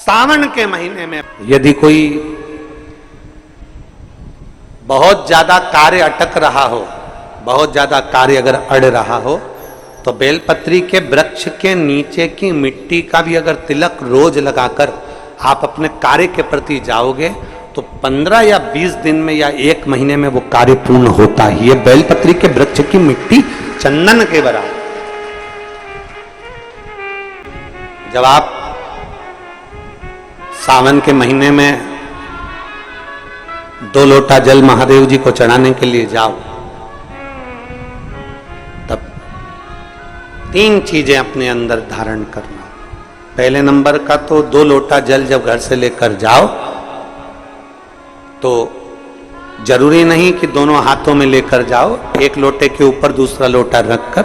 सावन के महीने में यदि कोई बहुत ज्यादा कार्य अटक रहा हो, बहुत ज्यादा कार्य अगर अड़ रहा हो, तो बेलपत्री के वृक्ष के नीचे की मिट्टी का भी अगर तिलक रोज लगाकर आप अपने कार्य के प्रति जाओगे तो 15 या 20 दिन में या 1 महीने में वो कार्य पूर्ण होता ही है। बेलपत्री के वृक्ष की मिट्टी चंदन के बराबर। जब आप सावन के महीने में 2 लोटा जल महादेव जी को चढ़ाने के लिए जाओ, तब 3 चीजें अपने अंदर धारण करना। पहले नंबर का तो 2 लोटा जल जब घर से लेकर जाओ तो जरूरी नहीं कि दोनों हाथों में लेकर जाओ। एक लोटे के ऊपर दूसरा लोटा रखकर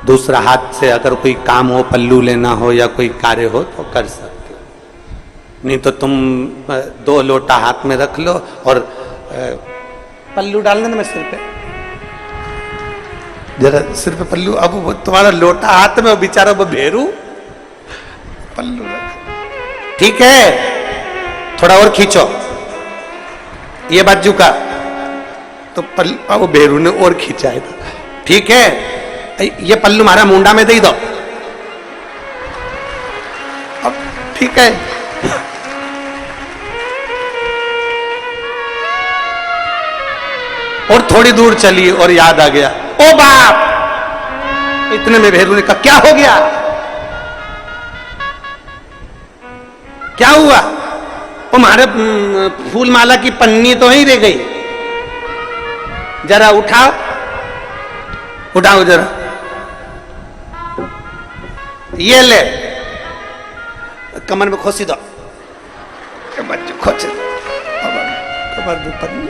दूसरा हाथ से अगर कोई काम हो, पल्लू लेना हो या कोई कार्य हो तो कर सकते हो। नहीं तो तुम 2 लोटा हाथ में रख लो और पल्लू डालना ना सिर पे, जरा सिर पे पल्लू। अब वो तुम्हारा लोटा हाथ में, बेचारा वो भेरू पल्लू रख। ठीक है, थोड़ा और खींचो ये बाजू का, तो पल्लू वो भेरू ने और खींचा है। ठीक है, ये पल्लू हमारा मुंडा में दे दो। अब ठीक है, और थोड़ी दूर चली और याद आ गया, ओ बाप! इतने में भेरू ने कहा, क्या हो गया? क्या हुआ? वो हमारे फूल माला की पन्नी तो ही रह गई, जरा उठाओ, उठाओ जरा, ये ले, कमर में खोसी दो, खोच कमर में पन्नी।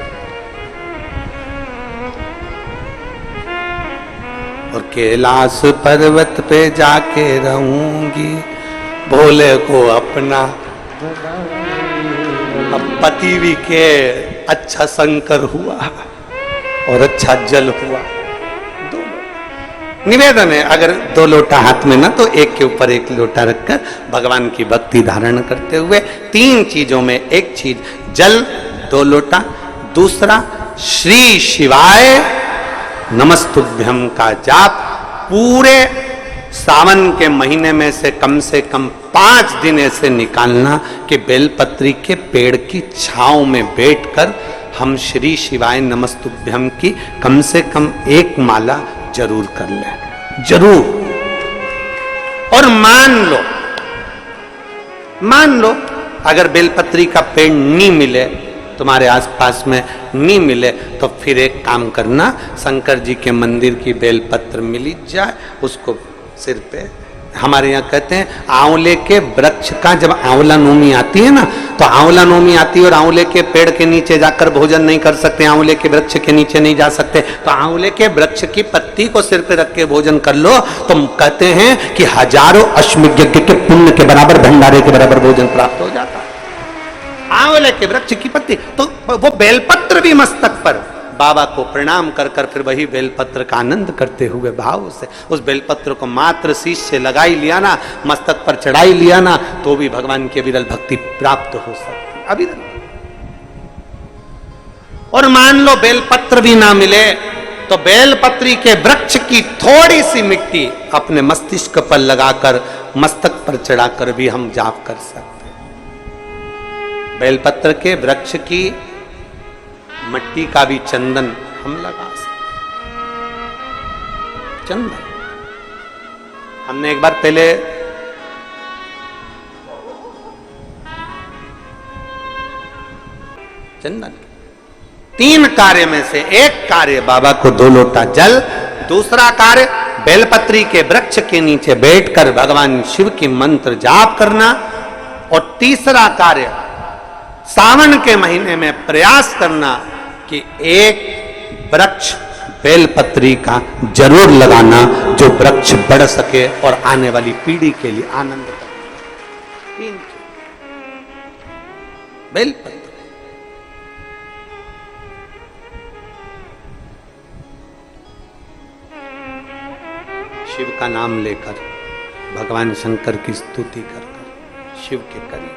और कैलाश पर्वत पे जाके रहूंगी, भोले को अपना। अब पति भी के अच्छा शंकर हुआ और अच्छा जल हुआ। निवेदन है, अगर 2 लोटा हाथ में ना तो एक के ऊपर एक लोटा रखकर भगवान की भक्ति धारण करते हुए 3 चीजों में एक चीज जल 2 लोटा, दूसरा श्री शिवाय नमस्तुभ्यम का जाप पूरे सावन के महीने में से कम 5 दिन ऐसे निकालना कि बेलपत्री के पेड़ की छांव में बैठकर हम श्री शिवाय नमस्तुभ्यम की कम से कम 1 माला जरूर कर लें, जरूर। और मान लो अगर बेलपत्री का पेड़ नहीं मिले, तुम्हारे आसपास में नहीं मिले, तो फिर एक काम करना, शंकर जी के मंदिर की बेलपत्र मिली जाए, उसको सिर पे, हमारे यहाँ कहते हैं आंवले के वृक्ष का जब आंवला नवमी आती है ना, तो आंवला नवमी आती है और आंवले के पेड़ के नीचे जाकर भोजन नहीं कर सकते, आंवले के वृक्ष के नीचे नहीं जा सकते, तो आंवले के वृक्ष की पत्ती को सिर पे रख के भोजन कर लो, तो कहते हैं कि हजारों अश्वमेध यज्ञ के पुण्य के बराबर, भंडारे के बराबर भोजन प्राप्त हो जाता है। आंवले के वृक्ष की पत्ती, तो वो बेलपत्र भी मस्तक पर बाबा को प्रणाम कर कर फिर वही बेलपत्र का आनंद करते हुए भाव से उस बेलपत्र को मात्र शीश से लगाई लिया ना, मस्तक पर चढ़ाई लिया ना, तो भी भगवान की अविरल भक्ति प्राप्त हो सकती, अविरल। और मान लो बेलपत्र भी ना मिले तो बेलपत्री के वृक्ष की थोड़ी सी मिट्टी अपने मस्तिष्क पर लगाकर, मस्तक पर चढ़ाकर भी हम जाप कर सकते हैं। बेलपत्र के वृक्ष की मट्टी का भी चंदन हम लगा सकते। चंदन हमने एक बार पहले चंदन 3 कार्य में से एक कार्य बाबा को 2 लोटा जल, दूसरा कार्य बेलपत्री के वृक्ष के नीचे बैठकर भगवान शिव की मंत्र जाप करना, और तीसरा कार्य सावन के महीने में प्रयास करना कि एक वृक्ष बेलपत्री का जरूर लगाना, जो वृक्ष बढ़ सके और आने वाली पीढ़ी के लिए आनंद करे। बेलपत्र शिव का नाम लेकर, भगवान शंकर की स्तुति कर शिव के करीब।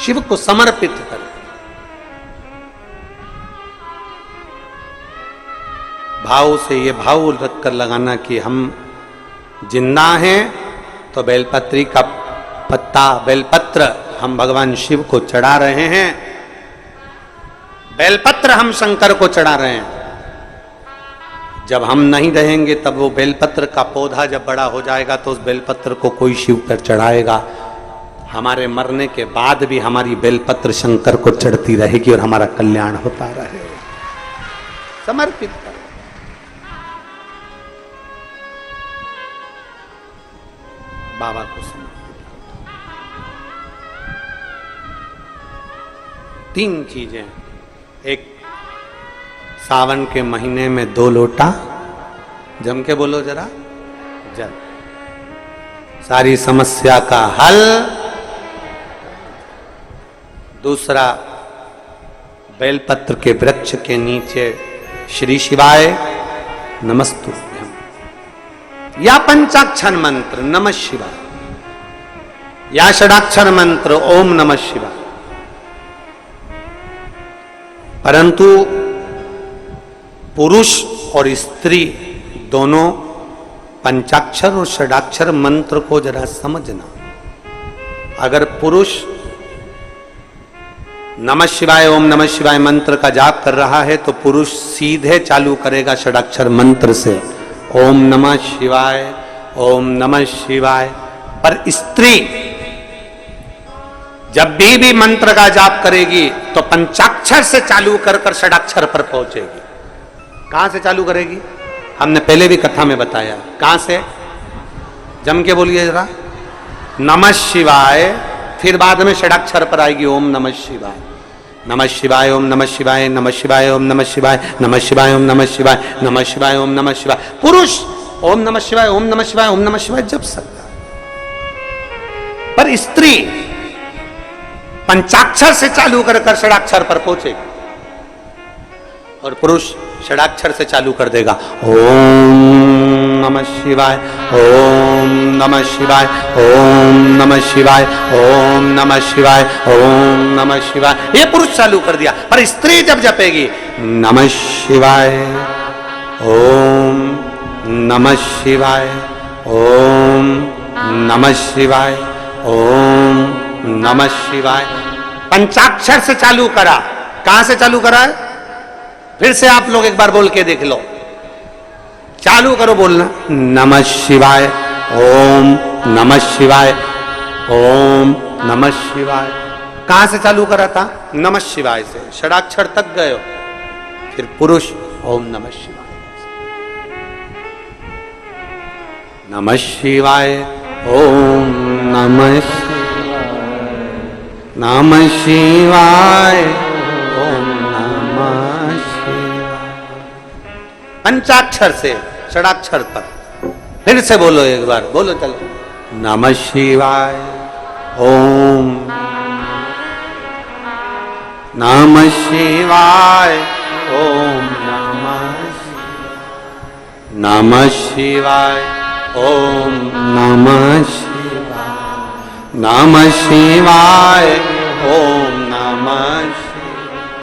शिव को समर्पित कर, भाव से ये भाव रखकर लगाना कि हम जिंदा हैं तो बेलपत्री का पत्ता, बेलपत्र हम भगवान शिव को चढ़ा रहे हैं, बेलपत्र हम शंकर को चढ़ा रहे हैं। जब हम नहीं रहेंगे तब वो बेलपत्र का पौधा जब बड़ा हो जाएगा तो उस बेलपत्र को कोई शिव पर चढ़ाएगा। हमारे मरने के बाद भी हमारी बेलपत्र शंकर को चढ़ती रहेगी और हमारा कल्याण होता रहेगा। समर्पित कर, बाबा को समर्पित कर। 3 चीजें, एक सावन के महीने में 2 लोटा, जम के बोलो जरा, जल, सारी समस्या का हल। दूसरा, बेलपत्र के वृक्ष के नीचे श्री शिवाय नमस्तुभ्यम या पंचाक्षर मंत्र नमः शिवाय या षडाक्षर मंत्र ओम नमः शिवाय। परंतु पुरुष और स्त्री दोनों पंचाक्षर और षडाक्षर मंत्र को जरा समझना। अगर पुरुष नमः शिवाय ओम नमः शिवाय मंत्र का जाप कर रहा है तो पुरुष सीधे चालू करेगा षडाक्षर मंत्र से ओम नमः शिवाय ओम नमः शिवाय। पर स्त्री जब भी मंत्र का जाप करेगी तो पंचाक्षर से चालू कर कर षडाक्षर पर पहुंचेगी। कहां से चालू करेगी? हमने पहले भी कथा में बताया। कहां से? जम के बोलिए जरा, नमः शिवाय, फिर बाद में षडाक्षर पर आएगी ओम नमः शिवाय। नमः शिवाय ओम नमः शिवाय, नमः शिवाय ओम नमः शिवाय, नमः शिवाय ओम नमः शिवाय, नमः शिवाय ओम नमः शिवाय। पुरुष ओम नमः शिवाय ओम नमः शिवाय ओम नमः शिवाय जप सकता है, पर स्त्री पंचाक्षर से चालू कर कर षडाक्षर पर पहुंचेगी और पुरुष षडाक्षर से चालू कर देगा ओम नमः शिवाय ओम नमः शिवाय ओम नमः शिवाय ओम नमः शिवाय ओम नमः शिवाय। ये पुरुष चालू कर दिया, पर स्त्री जब जपेगी नमः शिवाय ओम नमः शिवाय ओम नमः शिवाय ओम नमः शिवाय, पंचाक्षर से चालू करा। कहां से चालू करा है? फिर से आप लोग एक बार बोल के देख लो, चालू करो बोलना, नमः शिवाय ओम नमः शिवाय ओम नमः शिवाय। कहां से चालू करा था? नमः शिवाय से, षडाक्षर तक गए हो। फिर पुरुष ओम नमः शिवाय, नमः शिवाय ओम नमः शिवाय, नमः शिवाय ओम नमः शिवाय। पंचाक्षर से षडाक्षर पर। फिर से बोलो एक बार, बोलो चलो, नमः शिवाय ओम नमः शिवाय ओम नमः शिवाय ओम नमः शिवाय, नमः शिवाय ओम नमः शिवाय।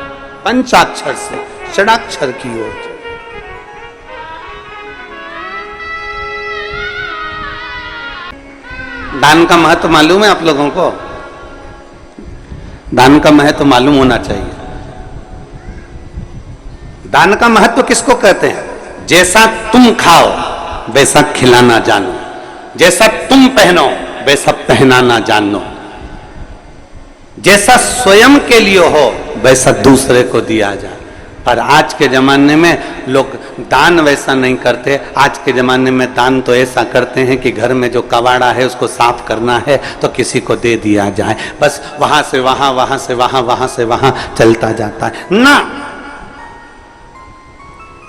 पंचाक्षर से षडाक्षर की ओर। दान का महत्व मालूम है आप लोगों को? दान का महत्व मालूम होना चाहिए। दान का महत्व किसको कहते हैं? जैसा तुम खाओ वैसा खिलाना जानो, जैसा तुम पहनो वैसा पहनाना जानो, जैसा स्वयं के लिए हो वैसा दूसरे को दिया जाए। पर आज के जमाने में लोग दान वैसा नहीं करते। आज के जमाने में दान तो ऐसा करते हैं कि घर में जो कबाड़ा है उसको साफ करना है तो किसी को दे दिया जाए, बस वहां से वहां, वहां से वहां, वहां से वहां चलता जाता है ना।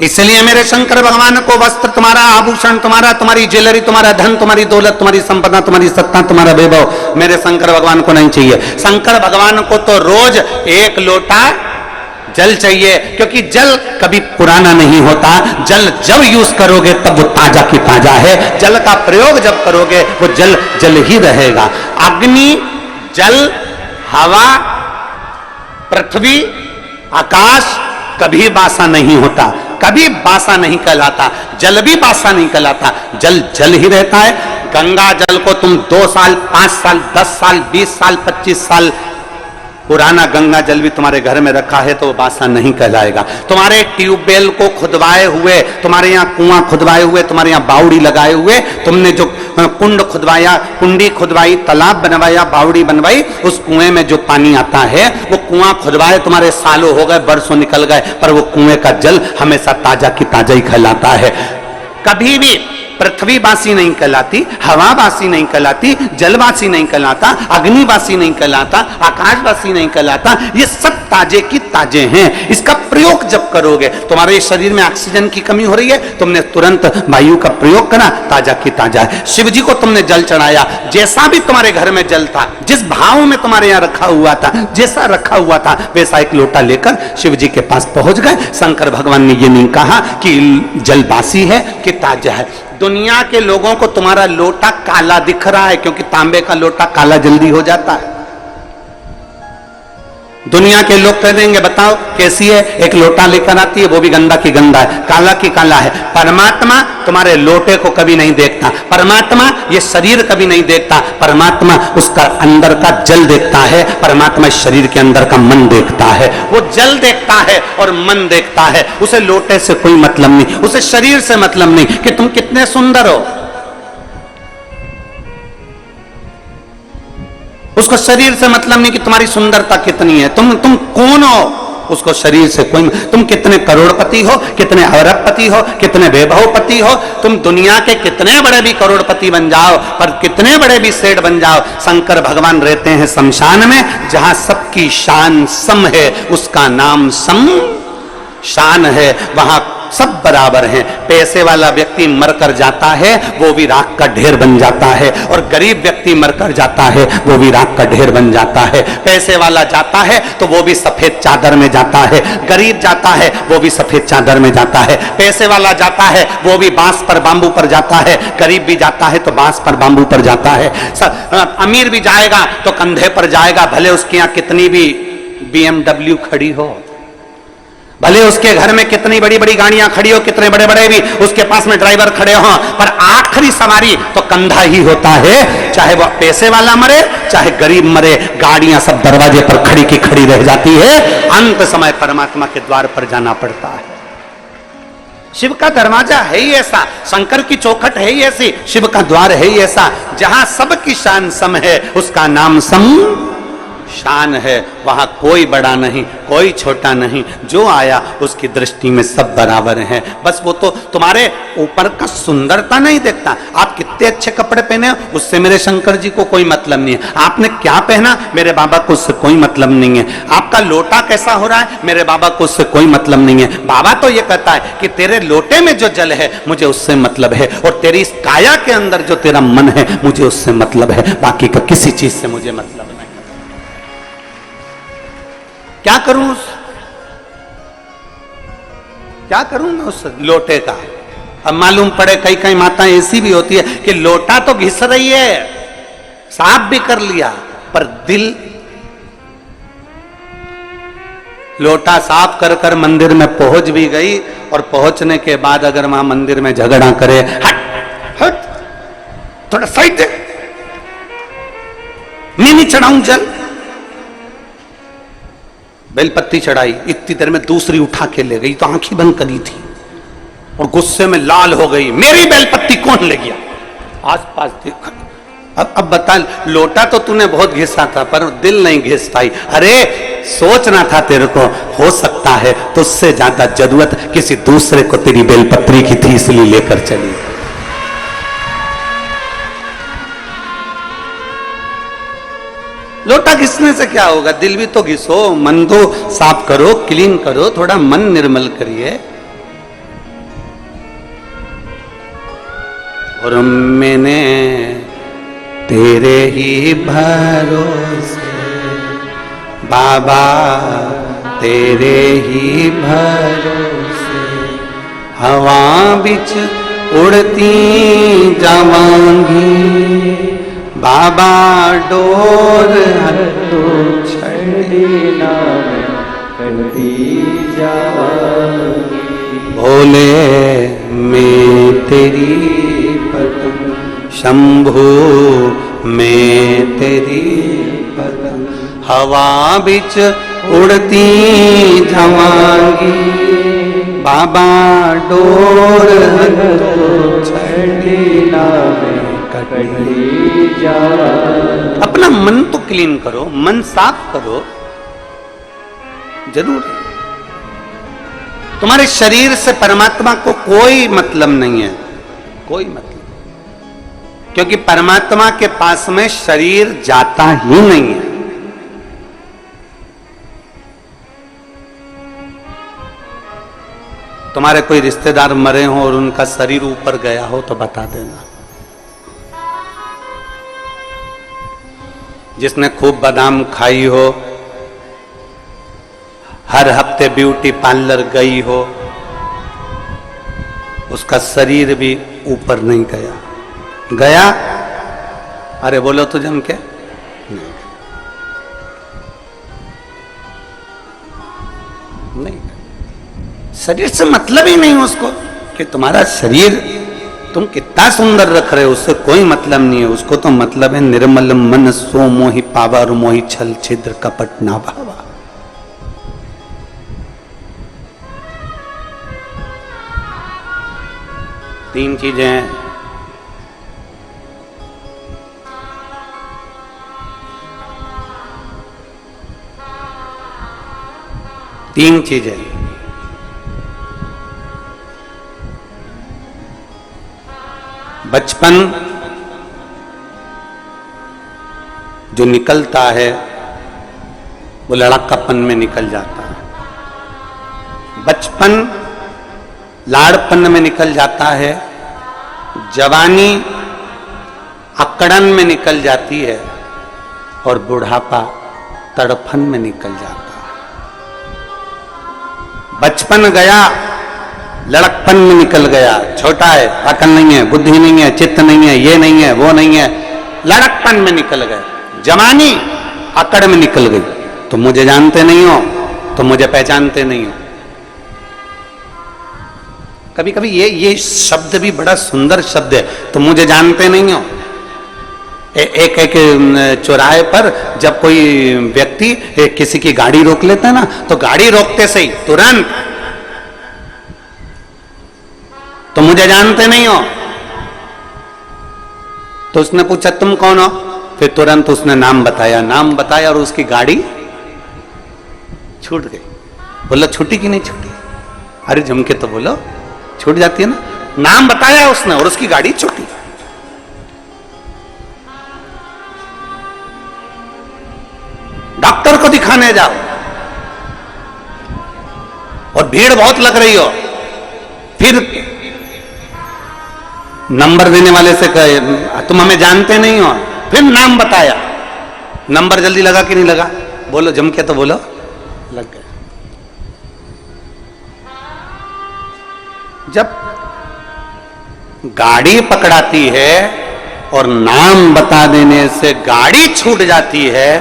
इसलिए मेरे शंकर भगवान को वस्त्र तुम्हारा, आभूषण तुम्हारा, तुम्हारी ज्वेलरी, तुम्हारा धन, तुम्हारी दौलत, तुम्हारी संपदा, तुम्हारी सत्ता, तुम्हारा वैभव मेरे शंकर भगवान को नहीं चाहिए। शंकर भगवान को तो रोज 1 लोटा जल चाहिए, क्योंकि जल कभी पुराना नहीं होता। जल जब यूज करोगे तब वो ताजा की ताजा है। जल का प्रयोग जब करोगे वो जल जल ही रहेगा। अग्नि, जल, हवा, पृथ्वी, आकाश कभी बासा नहीं होता, कभी बासा नहीं कहलाता। जल भी बासा नहीं कहलाता, जल जल ही रहता है। गंगा जल को तुम 2 साल, 5 साल, 10 साल, 20 साल, 25 साल पुराना गंगा जल भी तुम्हारे घर में रखा है तो वो बासा नहीं कहलाएगा। तुम्हारे ट्यूबवेल को खुदवाए हुए, तुम्हारे यहाँ कुआं खुदवाए हुए, तुम्हारे यहाँ बावड़ी लगाए हुए, तुमने जो कुंड खुदवाया, कुंडी खुदवाई, तालाब बनवाया, बावड़ी बनवाई, उस कुएं में जो पानी आता है वो कुआं खुदवाए तुम्हारे सालों हो गए, बरसों निकल गए, पर वो कुएं का जल हमेशा ताजा की ताजा ही कहलाता है। कभी भी पृथ्वी बासी नहीं कहलाती, हवा बासी नहीं कहलाती, जलवासी नहीं कहलाता, अग्निवासी नहीं कहलाता, आकाशवासी नहीं कहलाता। ये सब ताजे की ताजे हैं। इसका प्रयोग जब करोगे, तुम्हारे शरीर में ऑक्सीजन की कमी हो रही है, तुमने तुरंत वायु का प्रयोग करा, ताजा की ताजा है। शिव जी को तुमने जल चढ़ाया, जैसा भी तुम्हारे घर में जल था, जिस भाव में तुम्हारे यहाँ रखा हुआ था, जैसा रखा हुआ था वैसा एक लोटा लेकर शिव जी के पास पहुंच गए। शंकर भगवान ने ये नहीं कहा कि जल बासी है कि ताजा है। दुनिया के लोगों को तुम्हारा लोटा काला दिख रहा है, क्योंकि तांबे का लोटा काला जल्दी हो जाता है। दुनिया के लोग कह देंगे बताओ कैसी है, एक लोटा लेकर आती है वो भी गंदा की गंदा है, काला की काला है। परमात्मा तुम्हारे लोटे को कभी नहीं देखता, परमात्मा ये शरीर कभी नहीं देखता, परमात्मा उसका अंदर का जल देखता है, परमात्मा शरीर के अंदर का मन देखता है। वो जल देखता है और मन देखता है, उसे लोटे से कोई मतलब नहीं, उसे शरीर से मतलब नहीं कि तुम कितने सुंदर हो, उसको शरीर से मतलब नहीं कि तुम्हारी सुंदरता कितनी है, तुम कौन हो, उसको शरीर से कोई। तुम कितने करोड़पति हो, कितने अरबपति हो, कितने वैभवपति हो, तुम दुनिया के कितने बड़े भी करोड़पति बन जाओ, पर कितने बड़े भी सेठ बन जाओ, शंकर भगवान रहते हैं शमशान में, जहां सबकी शान सम है, उसका नाम सम शान है, वहां सब बराबर हैं। पैसे वाला व्यक्ति मरकर जाता है वो भी राख का ढेर बन जाता है, और गरीब व्यक्ति मरकर जाता है वो भी राख का ढेर बन जाता है। पैसे वाला जाता है तो वो भी सफेद चादर में जाता है, गरीब जाता है वो भी सफेद चादर में जाता है। पैसे वाला जाता है वो भी बांस पर बांबू पर जाता है, गरीब भी जाता है तो बांस पर बांबू पर जाता है। अमीर भी जाएगा तो कंधे पर जाएगा, भले उसके यहाँ कितनी भी BMW खड़ी हो, भले उसके घर में कितनी बड़ी बड़ी गाड़ियां खड़ी हो, कितने बड़े बड़े भी उसके पास में ड्राइवर खड़े हो, पर आखिरी सवारी तो कंधा ही होता है। चाहे वो पैसे वाला मरे, चाहे गरीब मरे, गाड़ियां सब दरवाजे पर खड़ी की खड़ी रह जाती है। अंत समय परमात्मा के द्वार पर जाना पड़ता है। शिव का दरवाजा है ही ऐसा, शंकर की चौखट है ही ऐसी, शिव का द्वार है ही ऐसा, जहां सबकी शान सम है, उसका नाम सम शान है। वहां कोई बड़ा नहीं, कोई छोटा नहीं, जो आया उसकी दृष्टि में सब बराबर हैं। बस वो तो तुम्हारे ऊपर का सुंदरता नहीं देखता, आप कितने अच्छे कपड़े पहने उससे मेरे शंकर जी को कोई मतलब नहीं है, आपने क्या पहना मेरे बाबा को उससे कोई मतलब नहीं है, आपका लोटा कैसा हो रहा है मेरे बाबा को उससे कोई मतलब नहीं है। बाबा तो ये कहता है कि तेरे लोटे में जो जल है मुझे उससे मतलब है, और तेरी इस काया के अंदर जो तेरा मन है मुझे उससे मतलब है, बाकी का किसी चीज से मुझे मतलब नहीं। क्या करूं मैं उस लोटे का। अब मालूम पड़े कई कई माताएं ऐसी भी होती है कि लोटा तो घिस रही है, साफ भी कर लिया, पर दिल, लोटा साफ कर कर मंदिर में पहुंच भी गई, और पहुंचने के बाद अगर वहां मंदिर में झगड़ा करे, हट हट थोड़ा साइड दे, मैं नहीं चढ़ाऊं जल, बेलपत्ती चढ़ाई, इतनी देर में दूसरी उठा के ले गई, तो आंखें बंद करी थी और गुस्से में लाल हो गई, मेरी बेलपत्ती कौन ले गया। आसपास देखा, अब बता, लोटा तो तूने बहुत घिसा था पर दिल नहीं घिस पाई। अरे सोचना था तेरे को, हो सकता है तुझसे ज्यादा जरूरत किसी दूसरे को तेरी बेलपत्री की थी, इसलिए लेकर चली। लोटा घिसने से क्या होगा, दिल भी तो घिसो, मन तो साफ करो, क्लीन करो, थोड़ा मन निर्मल करिए। और मैंने तेरे ही भरोसे बाबा तेरे ही भरोसे हवा बिच उड़ती जावांगी, बाबा डोर हटो छड़ी ना करती जावांगी। भोले मैं तेरी पतंग, शंभू मैं तेरी पतंग, हवा बिच उड़ती जावांगी, बाबा डोर हटो छड़ी ना कटी जावांगी। अपना मन तो क्लीन करो, मन साफ करो। जरूर तुम्हारे शरीर से परमात्मा को कोई मतलब नहीं है, कोई मतलब, क्योंकि परमात्मा के पास में शरीर जाता ही नहीं है। तुम्हारे कोई रिश्तेदार मरे हो और उनका शरीर ऊपर गया हो तो बता देना। जिसने खूब बादाम खाई हो, हर हफ्ते ब्यूटी पार्लर गई हो, उसका शरीर भी ऊपर नहीं गया। गया? अरे बोलो तो जम के नहीं। शरीर से मतलब ही नहीं उसको कि तुम्हारा शरीर तुम कितना सुंदर रख रहे हो, उससे कोई मतलब नहीं है। उसको तो मतलब है निर्मल मन सो मोहि पावा, और मोहि छल छिद्र कपट ना भावा। तीन चीजें हैं। तीन चीजें, बचपन जो निकलता है वो लड़कापन में निकल जाता है। बचपन लाड़पन में निकल जाता है, जवानी अकड़न में निकल जाती है, और बुढ़ापा तड़फन में निकल जाता है। बचपन गया, लड़कपन में निकल गया, छोटा है, अकल नहीं है, बुद्धि नहीं है, चित्त नहीं है, ये नहीं है, वो नहीं है, लड़कपन में निकल गया। जवानी अकड़ में निकल गई, तुम मुझे जानते नहीं हो, तुम मुझे पहचानते नहीं हो। कभी कभी ये शब्द भी बड़ा सुंदर शब्द है, तुम मुझे जानते नहीं हो। एक चौराहे पर जब कोई व्यक्ति किसी की गाड़ी रोक लेता है ना, तो गाड़ी रोकते से ही तुरंत तुम मुझे जानते नहीं हो। तो उसने पूछा तुम कौन हो, फिर तुरंत उसने नाम बताया और उसकी गाड़ी छूट गई। बोला छूटी कि नहीं छूटी? अरे जम के तो बोलो, छूट जाती है ना। नाम बताया उसने और उसकी गाड़ी छूटी। डॉक्टर को दिखाने जाओ और भीड़ बहुत लग रही हो, फिर नंबर देने वाले से कहे तुम हमें जानते नहीं हो, फिर नाम बताया, नंबर जल्दी लगा कि नहीं लगा? बोलो जम के तो बोलो, लग गया। जब गाड़ी पकड़ाती है और नाम बता देने से गाड़ी छूट जाती है,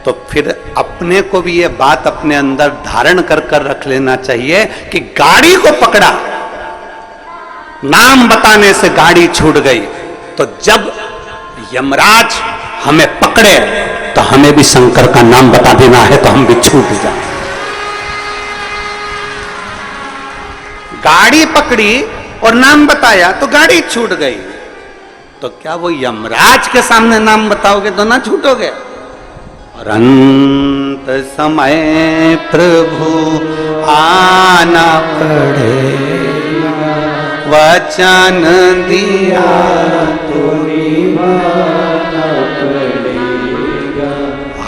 तो फिर अपने को भी ये बात अपने अंदर धारण कर रख लेना चाहिए कि गाड़ी को पकड़ा, नाम बताने से गाड़ी छूट गई। तो जब यमराज हमें पकड़े तो हमें भी शंकर का नाम बता देना है, तो हम भी छूट जाए। गाड़ी पकड़ी और नाम बताया तो गाड़ी छूट गई, तो क्या वो यमराज के सामने नाम बताओगे तो ना छूटोगे? और अंत समय प्रभु आना पड़ेगा, वचन दिया तो निभाना पड़ेगा।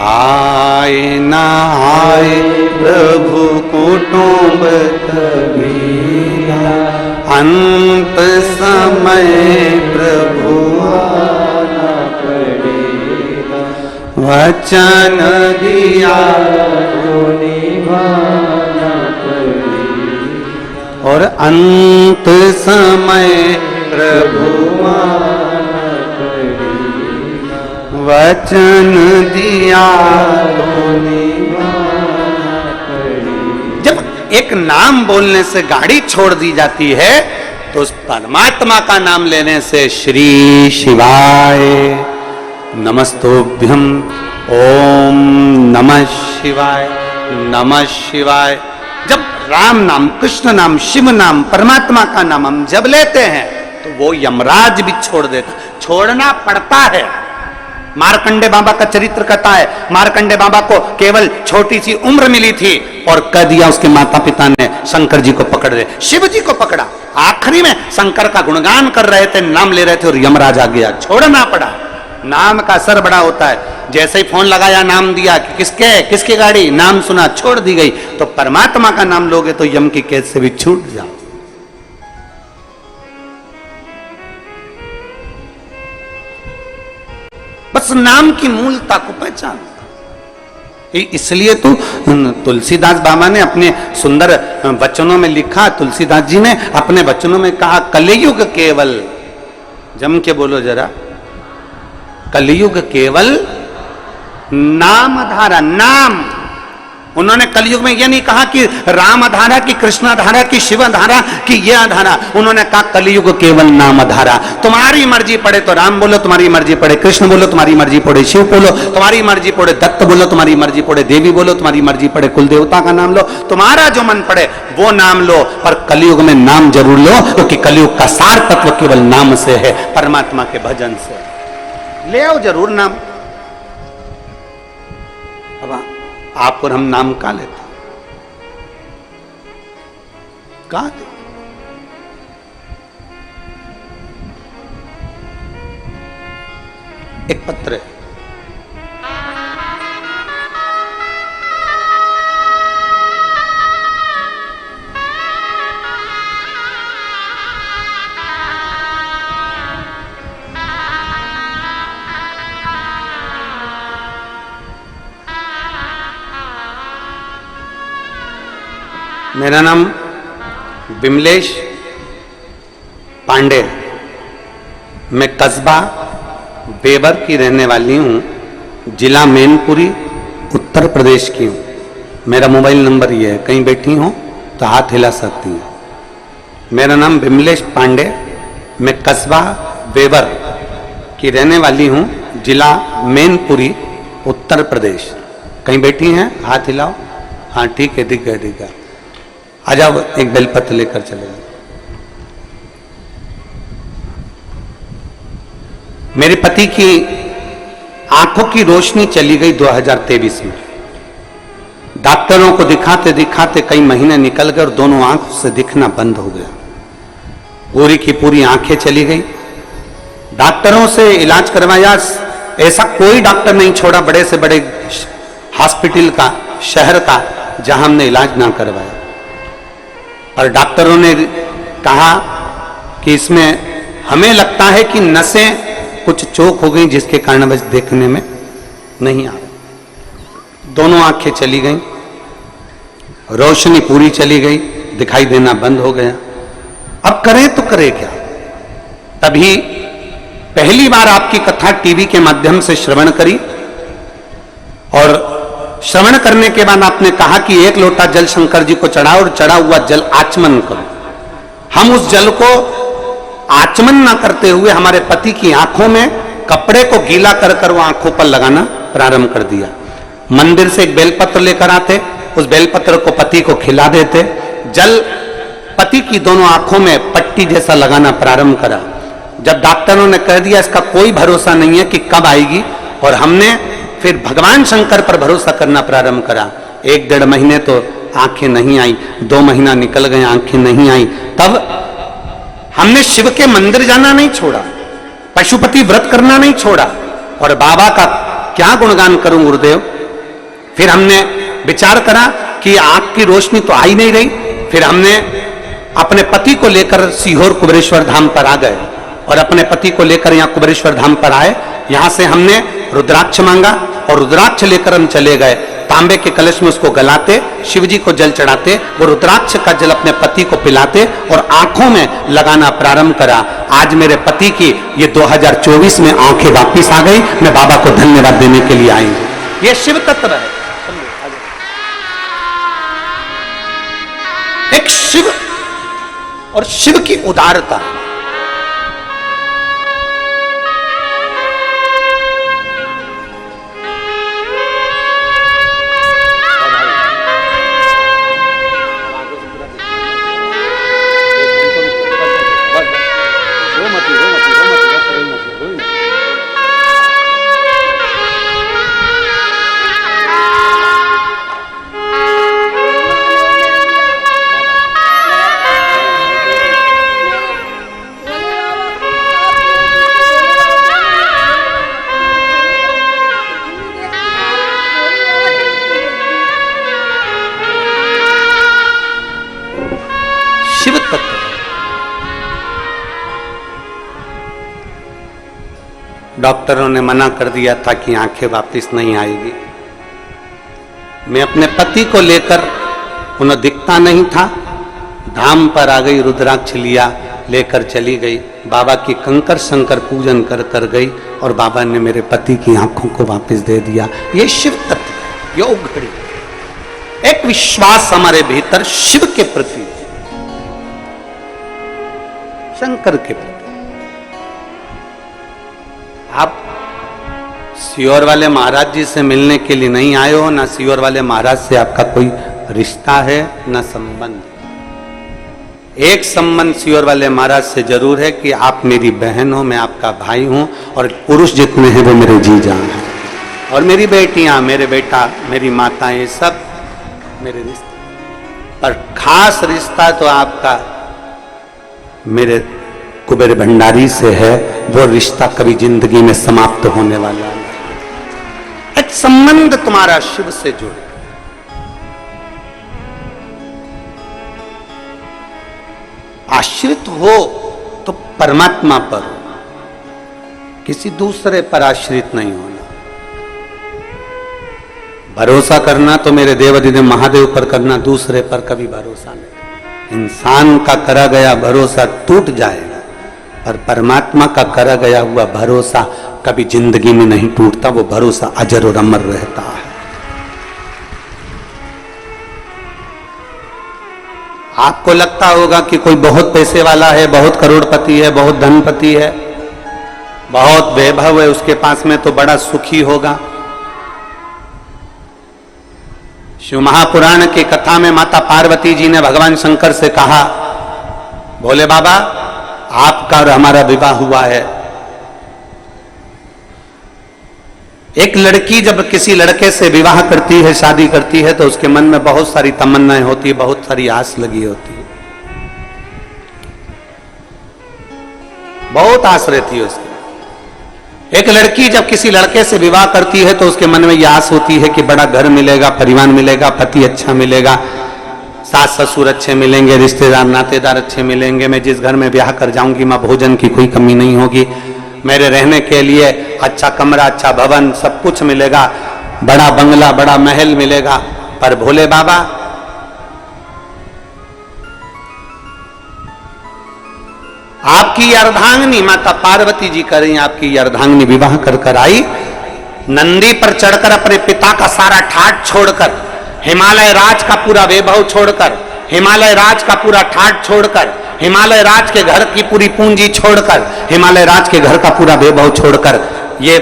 आए ना आए प्रभु कुटुंब कबीरा, अंत समय प्रभु आना पड़ेगा, वचन दिया तो निभाना और अंत समय प्रभु वचन दिया। जब एक नाम बोलने से गाड़ी छोड़ दी जाती है तो उस परमात्मा का नाम लेने से श्री शिवाय नमस्तोभ्यम ओम नमः शिवाय नमः शिवाय। जब राम नाम, कृष्ण नाम, शिव नाम, परमात्मा का नाम हम जब लेते हैं तो वो यमराज भी छोड़ देता, छोड़ना पड़ता है। मार्कंडे बाबा का चरित्र कहता है, मार्कंडे बाबा को केवल छोटी सी उम्र मिली थी और कह दिया उसके माता पिता ने शंकर जी को पकड़ ले, शिव जी को पकड़ा। आखिरी में शंकर का गुणगान कर रहे थे, नाम ले रहे थे और यमराज आ गया, छोड़ना पड़ा। नाम का असर बड़ा होता है। जैसे ही फोन लगाया, नाम दिया कि किसकी गाड़ी, नाम सुना, छोड़ दी गई। तो परमात्मा का नाम लोगे तो यम की कैद से भी छूट जाओ। बस नाम की मूलता को पहचान। इसलिए तो तुलसीदास बाबा ने अपने सुंदर वचनों में लिखा, तुलसीदास जी ने अपने वचनों में कहा, कलयुग केवल, जम के बोलो जरा, कलयुग केवल नाम धारा। नाम, उन्होंने कलयुग में यह नहीं कहा कि राम धारा की, कृष्ण धारा की, शिव धारा की, यह धारा। उन्होंने कहा कलयुग केवल नाम धारा। तुम्हारी मर्जी पड़े तो राम बोलो, तुम्हारी मर्जी पड़े कृष्ण बोलो, तुम्हारी मर्जी पड़े शिव बोलो, तुम्हारी मर्जी पड़े दत्त बोलो, तुम्हारी मर्जी पड़े देवी बोलो, तुम्हारी मर्जी पड़े कुल देवता का नाम लो, तुम्हारा जो मन पड़े वो नाम लो। पर कलयुग में नाम जरूर लो, क्योंकि कलयुग का सार तत्व केवल नाम से है, परमात्मा के भजन से। ले आओ जरूर नाम। अब आप और हम नाम का लेते, का दे? एक पत्र है, मेरा नाम विमलेश पांडे, मैं कस्बा बेबर की रहने वाली हूँ, जिला मैनपुरी, उत्तर प्रदेश की हूँ। मेरा मोबाइल नंबर ये है, कहीं बैठी हो तो हाथ हिला सकती हैं। मेरा नाम विमलेश पांडे, मैं कस्बा बेबर की रहने वाली हूँ, जिला मैनपुरी, उत्तर प्रदेश। कहीं बैठी हैं, हाथ हिलाओ। हाँ ठीक है, दिख गया दिख गया। आ जाओ, एक बेलपत्र लेकर चले जाओ। मेरे पति की आंखों की रोशनी चली गई 2023 में। डॉक्टरों को दिखाते दिखाते कई महीने निकल गए और दोनों आंखों से दिखना बंद हो गया। पूरी की पूरी आंखें चली गई। डॉक्टरों से इलाज करवाया, ऐसा कोई डॉक्टर नहीं छोड़ा बड़े से बड़े हॉस्पिटल का, शहर का, जहां हमने इलाज ना करवाया। और डॉक्टरों ने कहा कि इसमें हमें लगता है कि नसें कुछ चोक हो गई, जिसके कारण बस देखने में नहीं आ रहा। दोनों आंखें चली गई, रोशनी पूरी चली गई, दिखाई देना बंद हो गया। अब करें तो करें क्या? तभी पहली बार आपकी कथा टीवी के माध्यम से श्रवण करी और श्रवण करने के बाद आपने कहा कि एक लोटा जल शंकर जी को चढ़ाओ और चढ़ा हुआ जल आचमन करो। हम उस जल को आचमन ना करते हुए हमारे पति की आंखों में कपड़े को गीला कर कर वो आंखों पर लगाना प्रारंभ कर दिया। मंदिर से एक बेलपत्र लेकर आते, उस बेलपत्र को पति को खिला देते, जल पति की दोनों आंखों में पट्टी जैसा लगाना प्रारंभ करा। जब डॉक्टरों ने कह दिया इसका कोई भरोसा नहीं है कि कब आएगी, और हमने फिर भगवान शंकर पर भरोसा करना प्रारंभ करा। 1-1.5 महीने तो आंखें नहीं आई, 2 महीना निकल गए, आंखें नहीं आई। तब हमने शिव के मंदिर जाना नहीं छोड़ा, पशुपति व्रत करना नहीं छोड़ा, और बाबा का क्या गुणगान करूं गुरुदेव। फिर हमने विचार करा कि आंख की रोशनी तो आ ही नहीं रही। फिर हमने अपने पति को लेकर सीहोर कुबेरेश्वर धाम पर आ गए और अपने पति को लेकर यहाँ कुबेरेश्वर धाम पर आए। यहाँ से हमने रुद्राक्ष मांगा और रुद्राक्ष लेकर हम चले गए। तांबे के कलश में उसको गलाते, शिव जी को जल चढ़ाते, वो रुद्राक्ष का जल अपने पति को पिलाते और आंखों में लगाना प्रारंभ करा। आज मेरे पति की ये 2024 में आंखें वापिस आ गई, मैं बाबा को धन्यवाद देने के लिए आई। ये शिव तत्व है, एक शिव और शिव की उदारता। शिव तत्व डॉक्टरों ने मना कर दिया था कि आंखें वापस नहीं आएगी। मैं अपने पति को लेकर, उन्हें दिखता नहीं था, धाम पर आ गई, रुद्राक्ष लिया, लेकर चली गई, बाबा की कंकर शंकर पूजन कर कर गई और बाबा ने मेरे पति की आंखों को वापस दे दिया। ये शिव तत्व, योग घड़ी, एक विश्वास हमारे भीतर शिव के प्रति, शंकर के प्रति। आप सियोर वाले महाराज जी से मिलने के लिए नहीं आए हो, ना सियोर वाले महाराज से आपका कोई रिश्ता है ना संबंध। एक संबंध सियोर वाले महाराज से जरूर है कि आप मेरी बहन हो, मैं आपका भाई हूं, और पुरुष जितने हैं वो मेरे जीजा हैं, और मेरी बेटियां, मेरे बेटा, मेरी माताएं, सब मेरे रिश्ते। पर खास रिश्ता तो आपका मेरे कुबेर भंडारी से है, वो रिश्ता कभी जिंदगी में समाप्त होने वाला है। एक संबंध तुम्हारा शिव से जुड़े। आश्रित हो तो परमात्मा पर हो, किसी दूसरे पर आश्रित नहीं होना। भरोसा करना तो मेरे देवाधिदेव महादेव पर करना, दूसरे पर कभी भरोसा नहीं। इंसान का करा गया भरोसा टूट जाएगा, पर परमात्मा का करा गया हुआ भरोसा कभी जिंदगी में नहीं टूटता, वो भरोसा अजर और अमर रहता है। आपको लगता होगा कि कोई बहुत पैसे वाला है, बहुत करोड़पति है, बहुत धनपति है, बहुत वैभव है उसके पास में, तो बड़ा सुखी होगा। शिव महापुराण की कथा में माता पार्वती जी ने भगवान शंकर से कहा, भोले बाबा आपका और हमारा विवाह हुआ है। एक लड़की जब किसी लड़के से विवाह करती है, शादी करती है, तो उसके मन में बहुत सारी तमन्नाएं होती है, बहुत सारी आस लगी होती है, बहुत आस रहती है उसकी। एक लड़की जब किसी लड़के से विवाह करती है तो उसके मन में यह आस होती है कि बड़ा घर मिलेगा, परिवार मिलेगा, पति अच्छा मिलेगा, सास ससुर अच्छे मिलेंगे, रिश्तेदार नातेदार अच्छे मिलेंगे, मैं जिस घर में ब्याह कर जाऊंगी मां भोजन की कोई कमी नहीं होगी, मेरे रहने के लिए अच्छा कमरा, अच्छा भवन, सब कुछ मिलेगा, बड़ा बंगला, बड़ा महल मिलेगा। पर भोले बाबा आपकी अर्धांगिनी माता पार्वती जी करें, आपकी अर्धांगिनी विवाह कर कर आई, नंदी पर चढ़कर अपने पिता का सारा ठाट छोड़कर, हिमालय राज का पूरा वैभव छोड़कर, हिमालय राज का पूरा ठाट छोड़कर, हिमालय राज के घर की पूरी पूंजी छोड़कर, हिमालय राज के घर का पूरा वैभव छोड़कर, ये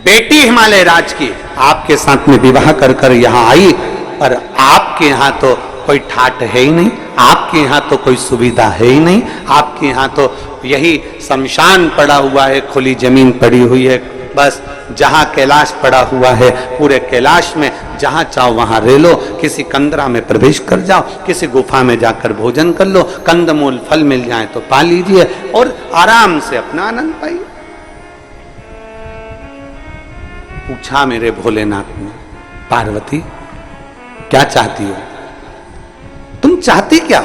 बेटी हिमालय राज की आपके साथ में विवाह कर कर यहां आई। पर आपके यहां तो कोई ठाट है ही नहीं, आपके यहां तो कोई सुविधा है ही नहीं, आपके यहां तो यही शमशान पड़ा हुआ है, खुली जमीन पड़ी हुई है, बस जहां कैलाश पड़ा हुआ है, पूरे कैलाश में जहां चाहो वहां रह लो, किसी कंदरा में प्रवेश कर जाओ, किसी गुफा में जाकर भोजन कर लो, कंदमूल फल मिल जाए तो पा लीजिए और आराम से अपना आनंद पाइए। पूछा मेरे भोलेनाथ ने, पार्वती क्या चाहती हो, तुम चाहती क्या?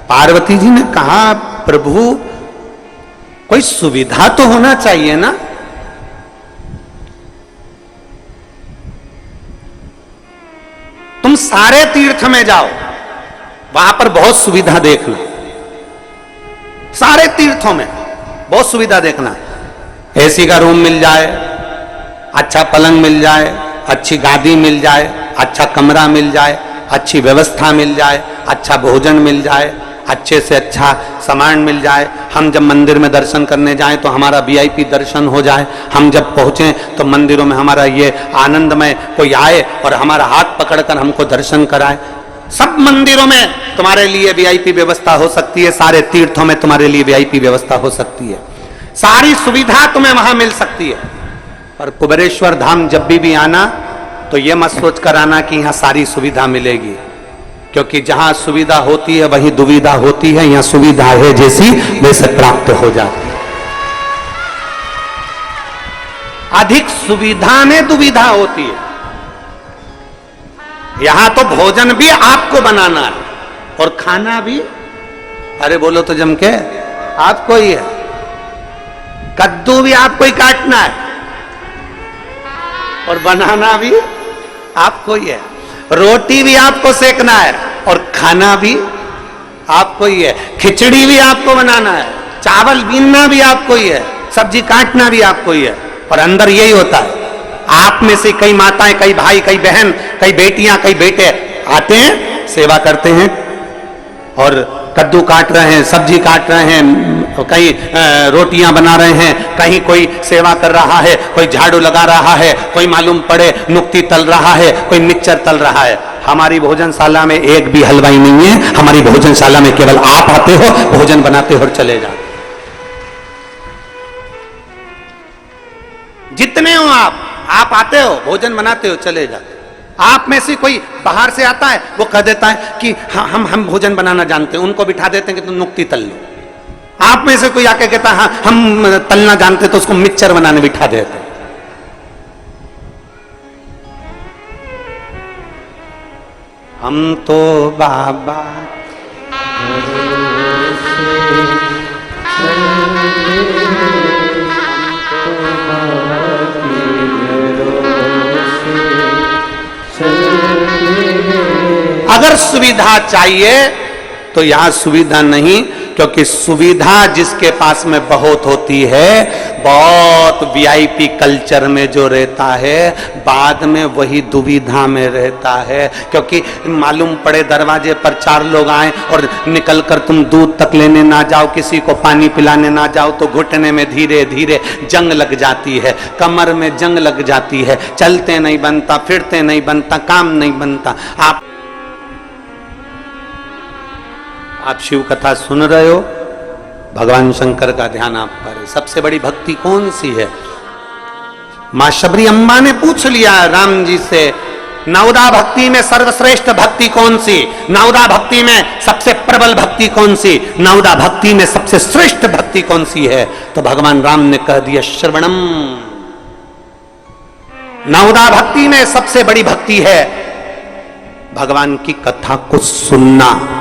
पार्वती जी ने कहा, प्रभु कोई सुविधा तो होना चाहिए ना। तुम सारे तीर्थ में जाओ, वहां पर बहुत सुविधा देखना, सारे तीर्थों में बहुत सुविधा देखना। एसी का रूम मिल जाए, अच्छा पलंग मिल जाए, अच्छी गादी मिल जाए, अच्छा कमरा मिल जाए, अच्छी व्यवस्था मिल जाए, अच्छा भोजन मिल जाए, अच्छे से अच्छा सामान मिल जाए। हम जब मंदिर में दर्शन करने जाएं तो हमारा वीआईपी दर्शन हो जाए। हम जब पहुंचे तो मंदिरों में हमारा ये आनंदमय कोई आए और हमारा हाथ पकड़कर हमको दर्शन कराए। सब मंदिरों में तुम्हारे लिए वीआईपी व्यवस्था हो सकती है, सारे तीर्थों में तुम्हारे लिए वीआईपी व्यवस्था हो सकती है, सारी सुविधा तुम्हें वहां मिल सकती है। पर कुबेरेश्वर धाम जब भी आना तो यह मत सोच कर आना कि यहां सारी सुविधा मिलेगी, क्योंकि जहां सुविधा होती है वही दुविधा होती है। यहां सुविधा है जैसी वैसे प्राप्त हो जाती है, अधिक सुविधा में दुविधा होती है। यहां तो भोजन भी आपको बनाना है और खाना भी, अरे बोलो तो जम के, आपको ही है। कद्दू भी आपको ही काटना है और बनाना भी आपको ही है, रोटी भी आपको सेकना है और खाना भी आपको ही है, खिचड़ी भी आपको बनाना है, चावल बीनना भी आपको ही है, सब्जी काटना भी आपको ही है। और अंदर यही होता है, आप में से कई माताएं, कई भाई, कई बहन, कई बेटियां, कई बेटे आते हैं, सेवा करते हैं और कद्दू काट रहे हैं, सब्जी काट रहे हैं, कहीं रोटियां बना रहे हैं, कहीं कोई सेवा कर रहा है, कोई झाड़ू लगा रहा है, कोई मालूम पड़े नुक्ती तल रहा है, कोई मिक्सचर तल रहा है। हमारी भोजनशाला में एक भी हलवाई नहीं है। हमारी भोजनशाला में केवल आप आते हो, भोजन बनाते हो और चले जाते। जितने हो आप आते हो, भोजन बनाते हो, चले जाते। आप में से कोई बाहर से आता है, वो कह देता है कि हम भोजन बनाना जानते हैं, उनको बिठा देते हैं कि तुम नुक्ती तल लो। आप में से कोई आके कहता है हाँ हम तलना जानते, तो उसको मिक्सचर बनाने बिठा देते हैं। हम तो बाबा अगर सुविधा चाहिए तो यहां सुविधा नहीं, क्योंकि सुविधा जिसके पास में बहुत होती है, बहुत वीआईपी कल्चर में जो रहता है, बाद में वही दुविधा में रहता है। क्योंकि मालूम पड़े दरवाजे पर 4 लोग आए और निकलकर तुम दूध तक लेने ना जाओ, किसी को पानी पिलाने ना जाओ, तो घुटने में धीरे धीरे जंग लग जाती है, कमर में जंग लग जाती है, चलते नहीं बनता, फिरते नहीं बनता, काम नहीं बनता। आप शिव कथा सुन रहे हो, भगवान शंकर का ध्यान आप पर है। सबसे बड़ी भक्ति कौन सी है? मां शबरी अम्बा ने पूछ लिया राम जी से, नवदा भक्ति में सर्वश्रेष्ठ भक्ति कौन सी, नवदा भक्ति में सबसे प्रबल भक्ति कौन सी, नवदा भक्ति में सबसे श्रेष्ठ भक्ति कौन सी है? तो भगवान राम ने कह दिया श्रवणम। नवदा भक्ति में सबसे बड़ी भक्ति है भगवान की कथा को सुनना।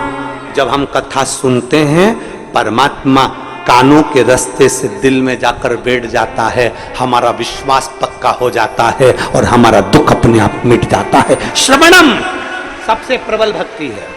जब हम कथा सुनते हैं, परमात्मा कानों के रास्ते से दिल में जाकर बैठ जाता है, हमारा विश्वास पक्का हो जाता है और हमारा दुख अपने आप मिट जाता है। श्रवणम सबसे प्रबल भक्ति है।